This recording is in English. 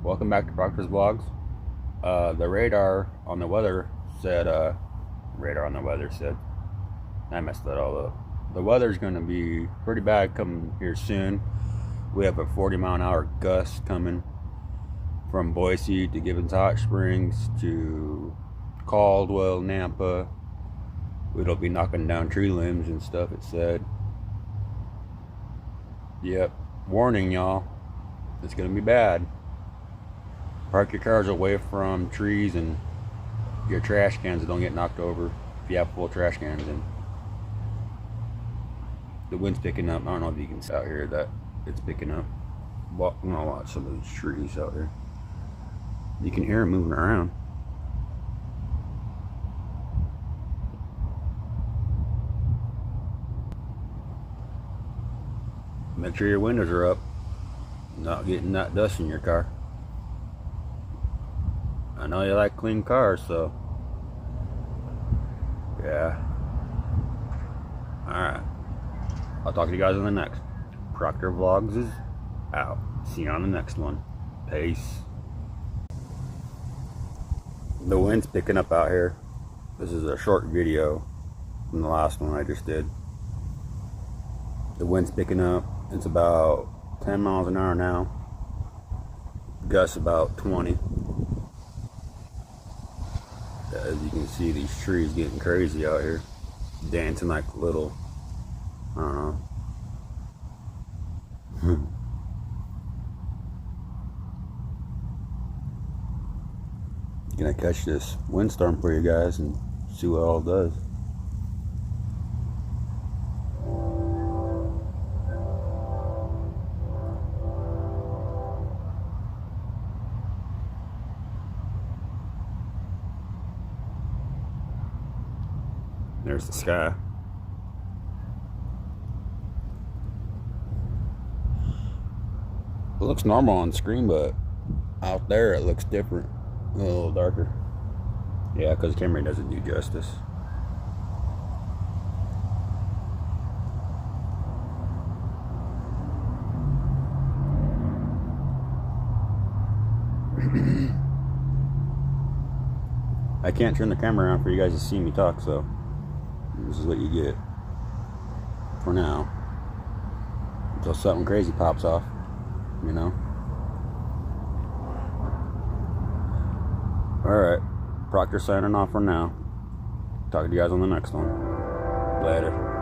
Welcome back to Proctor's Vlogs. The radar on the weather said, I messed that all up. The weather's going to be pretty bad coming here soon. We have a 40-mile-an-hour gust coming from Boise to Gibbons Hot Springs to Caldwell, Nampa. It'll be knocking down tree limbs and stuff, it said. Yep, warning y'all, it's going to be bad. Park your cars away from trees and your trash cans that don't get knocked over if you have full trash cans in. The wind's picking up. I don't know if you can see out here that it's picking up. Well, I'm gonna watch some of these trees out here. You can hear them moving around. Make sure your windows are up. Not getting that dust in your car. I know you like clean cars, so yeah. Alright. I'll talk to you guys on the next. Proctor Vlogs is out. See you on the next one. Peace. The wind's picking up out here. This is a short video from the last one I just did. The wind's picking up. It's about 10 miles an hour now. Gusts about 20. As you can see, these trees getting crazy out here, dancing like little, I don't know. Gonna catch this windstorm for you guys and see what it all does. There's the sky. It looks normal on the screen, but out there it looks different. A little darker. Yeah, because the camera doesn't do justice. I can't turn the camera around for you guys to see me talk, so this is what you get for now until something crazy pops off, you know. Alright, Proctor signing off for now. Talk to you guys on the next one. Later.